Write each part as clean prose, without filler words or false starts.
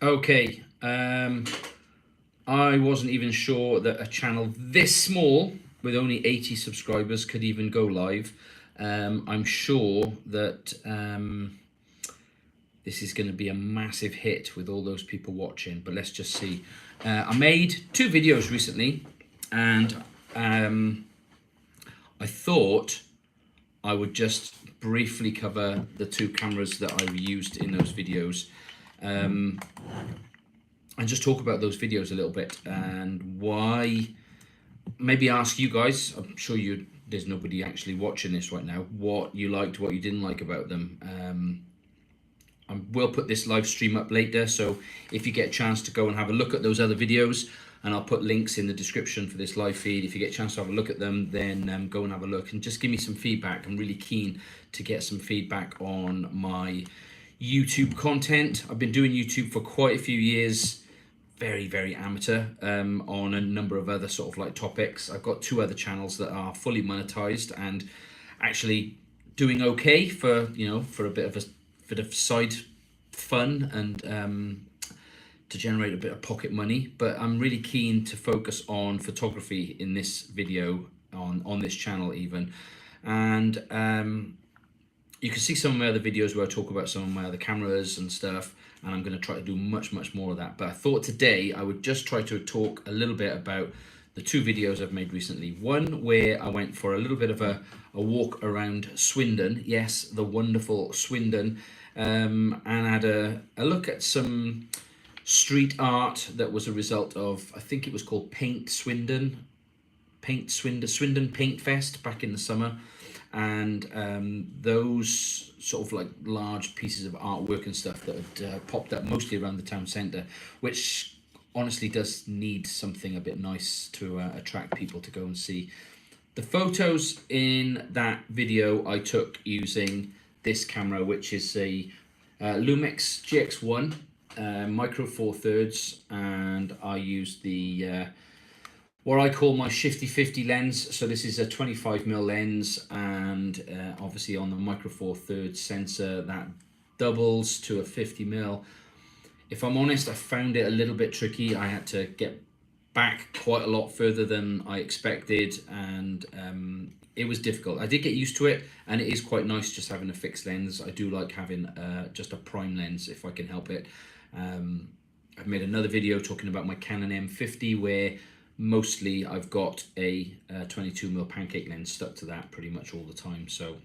Okay, I wasn't even sure that a channel this small with only 80 subscribers could even go live. I'm sure that this is going to be a massive hit with all those people watching, but let's just see. I made 2 videos recently, and I thought I would just briefly cover the 2 cameras that I've used in those videos. And just talk about those videos a little bit and why. Maybe ask you guys. I'm sure there's nobody actually watching this right now. What you liked, what you didn't like about them. I will put this live stream up later, so if you get a chance to go and have a look at those other videos, and I'll put links in the description for this live feed. If you get a chance to have a look at them, then go and have a look and just give me some feedback. I'm really keen to get some feedback on my YouTube content. I've been doing YouTube for quite a few years, very amateur, on a number of other sort of like topics. I've got 2 other channels that are fully monetized and actually doing okay for, for a bit of side fun and to generate a bit of pocket money. But I'm really keen to focus on photography in this video, on this channel even. And you can see some of my other videos where I talk about some of my other cameras and stuff, and I'm going to try to do much more of that. But I thought today I would just try to talk a little bit about the 2 videos I've made recently. One where I went for a little bit of a walk around Swindon, yes, the wonderful Swindon, and I had a look at some street art that was a result of, I think it was called Swindon Paint Fest back in the summer. And those sort of like large pieces of artwork and stuff that had popped up mostly around the town centre, which honestly does need something a bit nice to attract people to go and see. The photos in that video I took using this camera, which is a Lumix GX1 micro 4/3, and I used the what I call my Shifty 50 lens. So this is a 25mm lens, and obviously on the micro 4/3 sensor that doubles to a 50mm. If I'm honest, I found it a little bit tricky. I had to get back quite a lot further than I expected, and it was difficult. I did get used to it, and it is quite nice just having a fixed lens. I do like having just a prime lens if I can help it. I've made another video talking about my Canon M50 where mostly I've got a 22mm pancake lens stuck to that pretty much all the time. So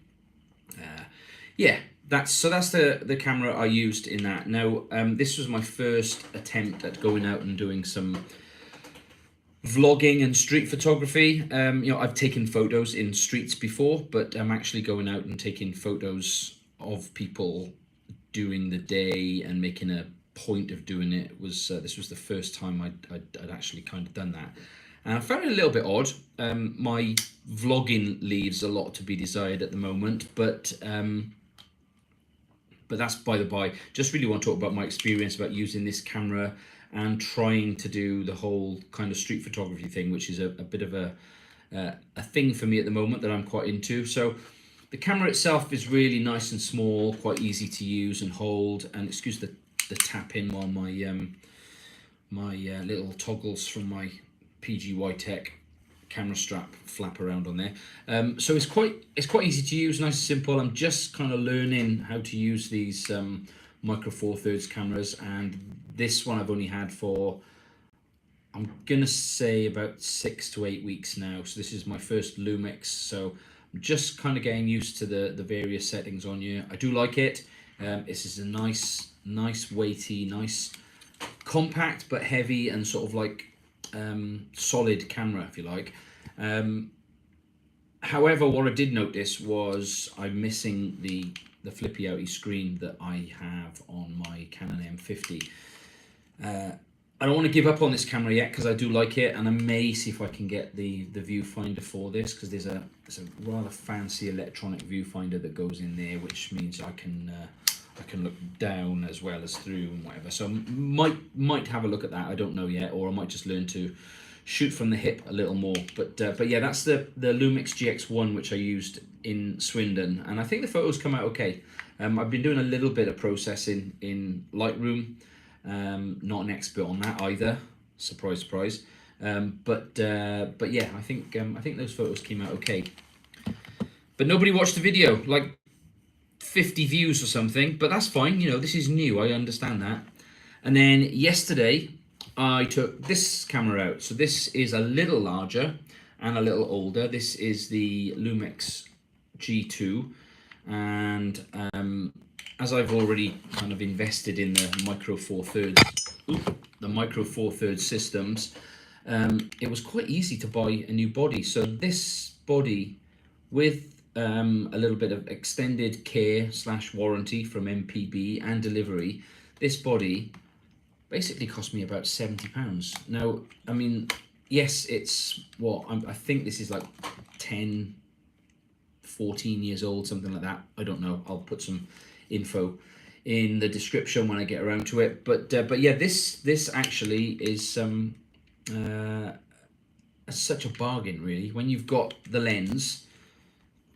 yeah, that's the camera I used in that. Now this was my first attempt at going out and doing some vlogging and street photography. I've taken photos in streets before, but I'm actually going out and taking photos of people during the day and making a point of doing it. This was the first time I'd actually kind of done that, and I found it a little bit odd. My vlogging leaves a lot to be desired at the moment, but that's by the by. Just really want to talk about my experience about using this camera and trying to do the whole kind of street photography thing, which is a bit of a thing for me at the moment that I'm quite into. So the camera itself is really nice and small, quite easy to use and hold, and excuse the tap in while my little toggles from my PGY Tech camera strap flap around on there. So it's quite easy to use, nice and simple. I'm just kind of learning how to use these micro 4/3 cameras, and this one I've only had for, I'm gonna say, about 6 to 8 weeks now. So this is my first Lumix, so I'm just kind of getting used to the various settings on here. I do like it. This is a nice weighty, nice compact but heavy and sort of like solid camera, if you like. However, what I did notice was I'm missing the flippy outy screen that I have on my Canon M50. I don't want to give up on this camera yet because I do like it, and I may see if I can get the viewfinder for this, because there's a rather fancy electronic viewfinder that goes in there, which means I can look down as well as through and whatever. So might have a look at that. I don't know yet, or I might just learn to shoot from the hip a little more. But yeah, that's the Lumix GX1 which I used in Swindon, and I think the photos come out okay. I've been doing a little bit of processing in Lightroom, Not an expert on that either. Surprise, surprise. But yeah, I think those photos came out okay. But nobody watched the video, like 50 views or something. But that's fine. You know, this is new. I understand that. And then yesterday, I took this camera out. So this is a little larger and a little older. This is the Lumix G2, and as I've already kind of invested in the Micro Four Thirds systems, it was quite easy to buy a new body. So this body, with a little bit of extended care / warranty from MPB and delivery, this body basically cost me about £70. Now, I mean, yes, it's what I think this is like 10, 14 years old, something like that. I don't know. I'll put some info in the description when I get around to it. But yeah, this actually is such a bargain, really. When you've got the lens,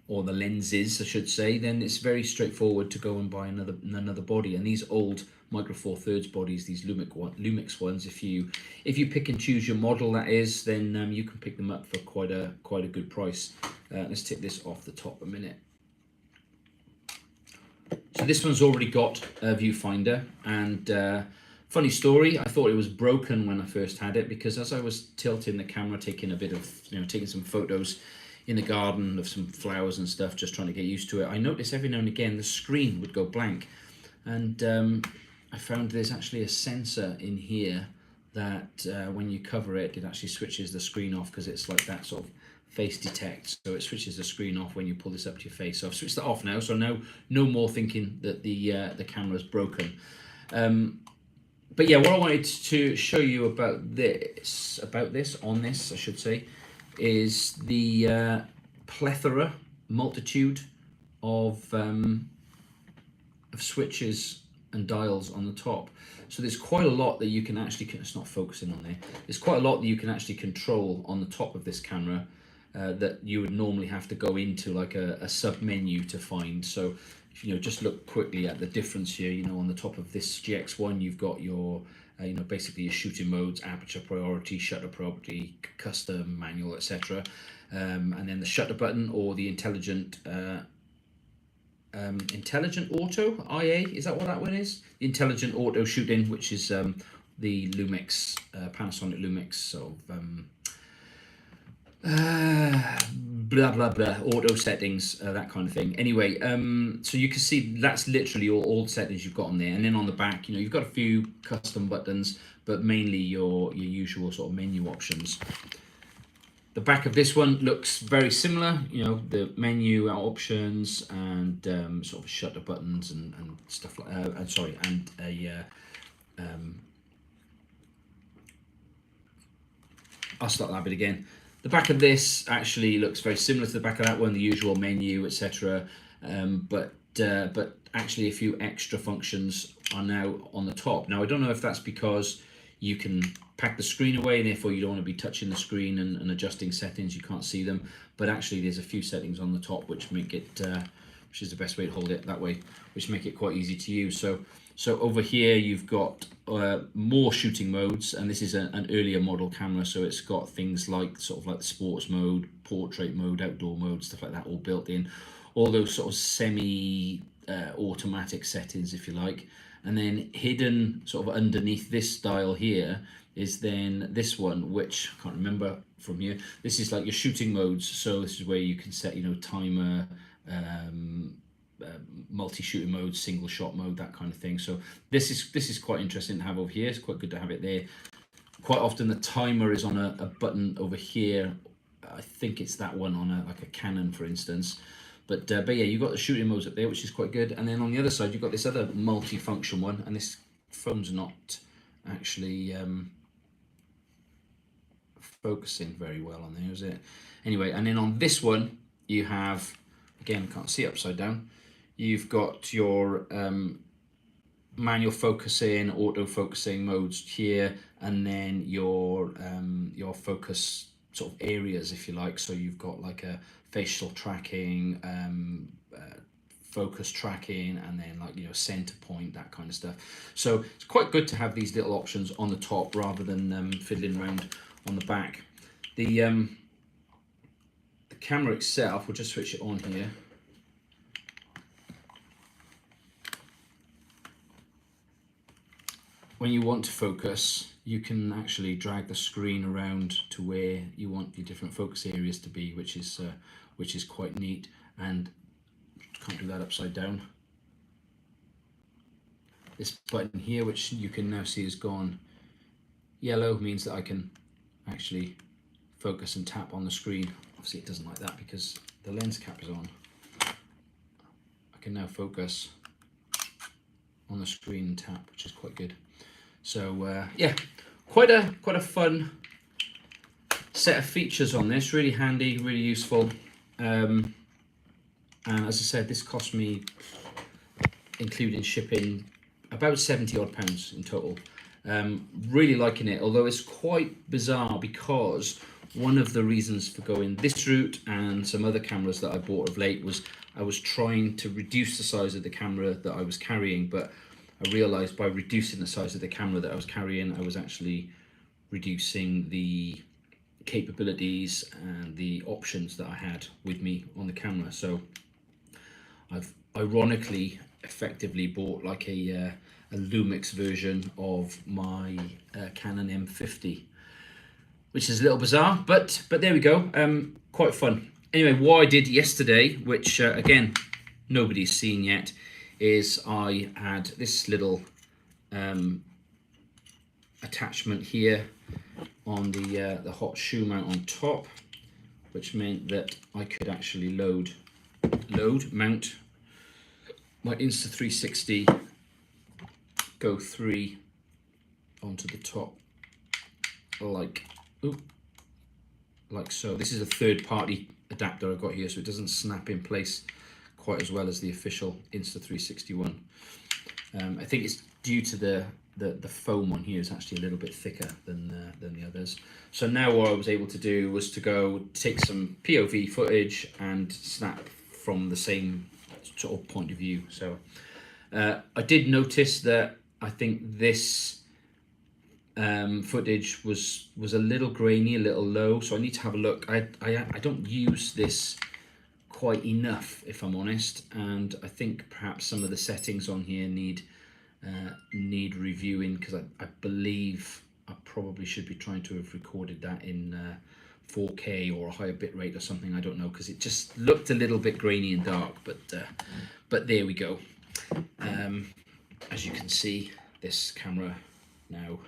or the lenses, I should say, then it's very straightforward to go and buy another body. And these old Micro Four Thirds bodies, these Lumix ones, if you pick and choose your model, that is, then you can pick them up for quite a good price. Let's take this off the top a minute. So this one's already got a viewfinder, and funny story, I thought it was broken when I first had it, because as I was tilting the camera, taking some photos in the garden of some flowers and stuff, just trying to get used to it, I noticed every now and again the screen would go blank. And I found there's actually a sensor in here that when you cover it, it actually switches the screen off, because it's like that sort of face detect. So it switches the screen off when you pull this up to your face. So I've switched that off now, so no more thinking that the camera's broken. But yeah, what I wanted to show you about this, I should say, is the multitude of switches and dials on the top. So there's quite a lot that you can actually, it's not focusing on there, there's quite a lot that you can actually control on the top of this camera that you would normally have to go into like a sub menu to find. So just look quickly at the difference here. On the top of this GX1, you've got your basically your shooting modes: aperture priority, shutter priority, custom, manual, etc. And then the shutter button, or the intelligent auto, IA, is that what that one is? The intelligent auto shooting, which is the Lumix, Panasonic Lumix, sort of blah blah blah auto settings, that kind of thing. Anyway, so you can see that's literally all the settings you've got on there. And then on the back, you've got a few custom buttons, but mainly your usual sort of menu options. The back of this one looks very similar, the menu options and sort of shutter buttons and stuff like and a I'll start that bit again. The back of this actually looks very similar to the back of that one, the usual menu, etc. But actually a few extra functions are now on the top. Now, I don't know if that's because you can pack the screen away and therefore you don't want to be touching the screen and adjusting settings, you can't see them. But actually there's a few settings on the top which make it, which is the best way to hold it that way, which make it quite easy to use. So over here you've got more shooting modes, and this is an earlier model camera, so it's got things like sort of like the sports mode, portrait mode, outdoor mode, stuff like that all built in. All those sort of semi automatic settings, if you like. And then hidden sort of underneath this dial here is then this one, which I can't remember from here. This is like your shooting modes. So this is where you can set, timer, multi-shooting mode, single shot mode, that kind of thing. So this is quite interesting to have over here. It's quite good to have it there. Quite often the timer is on a button over here. I think it's that one on like a Canon, for instance. But yeah, you've got the shooting modes up there, which is quite good. And then on the other side, you've got this other multi-function one, and this phone's not actually focusing very well on there, is it? Anyway, and then on this one, you have, again, can't see upside down, you've got your manual focusing, auto focusing modes here, and then your focus sort of areas, if you like. So you've got like a facial tracking, focus tracking, and then like, you know, center point, that kind of stuff. So it's quite good to have these little options on the top rather than fiddling around on the back. The camera itself, we'll just switch it on here. When you want to focus, you can actually drag the screen around to where you want your different focus areas to be, which is quite neat. And can't do that upside down. This button here, which you can now see has gone yellow, means that I can actually focus and tap on the screen. Obviously it doesn't like that because the lens cap is on. I can now focus on the screen and tap, which is quite good. So yeah, quite a fun set of features on this. Really handy, really useful. And as I said, this cost me, including shipping, about £70 odd in total. Really liking it, although it's quite bizarre because one of the reasons for going this route and some other cameras that I bought of late was I was trying to reduce the size of the camera that I was carrying, but I realized by reducing the size of the camera that I was carrying, I was actually reducing the capabilities and the options that I had with me on the camera. So I've ironically effectively bought like a Lumix version of my Canon M50, which is a little bizarre, but there we go. Quite fun. Anyway, what I did yesterday, which again nobody's seen yet, is I had this little attachment here on the hot shoe mount on top, which meant that I could actually mount my Insta360 Go 3 onto the top, like so. This is a third-party adapter I've got here, so it doesn't snap in place quite as well as the official Insta360 one. I think it's due to the foam on here is actually a little bit thicker than the others. So now what I was able to do was to go take some POV footage and snap from the same sort of point of view. So I did notice that I think this footage was a little grainy, a little low, so I need to have a look. I don't use this quite enough, if I'm honest, and I think perhaps some of the settings on here need reviewing, because I believe I probably should be trying to have recorded that in 4K or a higher bit rate or something. I don't know, because it just looked a little bit grainy and dark, but there we go. As you can see, this camera now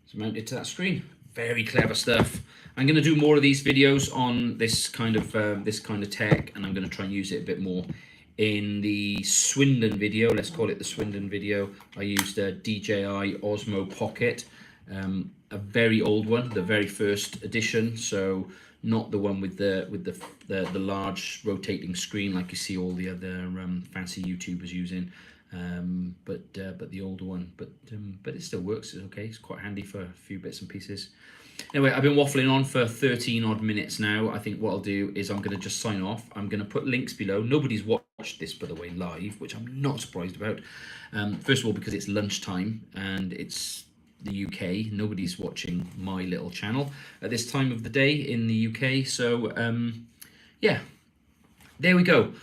is mounted to that screen. Very clever stuff. I'm going to do more of these videos on this kind of tech, and I'm going to try and use it a bit more. In the Swindon video, let's call it the Swindon video, I used a DJI Osmo Pocket, a very old one, the very first edition, so not the one with the large rotating screen like you see all the other fancy YouTubers using, but the older one. But it still works. It's okay. It's quite handy for a few bits and pieces. Anyway, I've been waffling on for 13 odd minutes now. I think what I'll do is I'm going to just sign off. I'm going to put links below. Nobody's watched this, by the way, live, which I'm not surprised about. First of all, because it's lunchtime and it's the UK. Nobody's watching my little channel at this time of the day in the UK. So, yeah, there we go.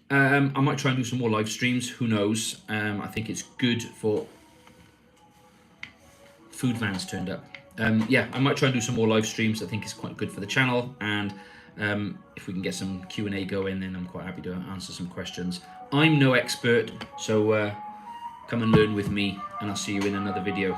I might try and do some more live streams. Who knows? I think it's good for... Food vans turned up. Yeah, I might try and do some more live streams. I think it's quite good for the channel, and if we can get some Q&A going, then I'm quite happy to answer some questions. I'm no expert, so come and learn with me, and I'll see you in another video.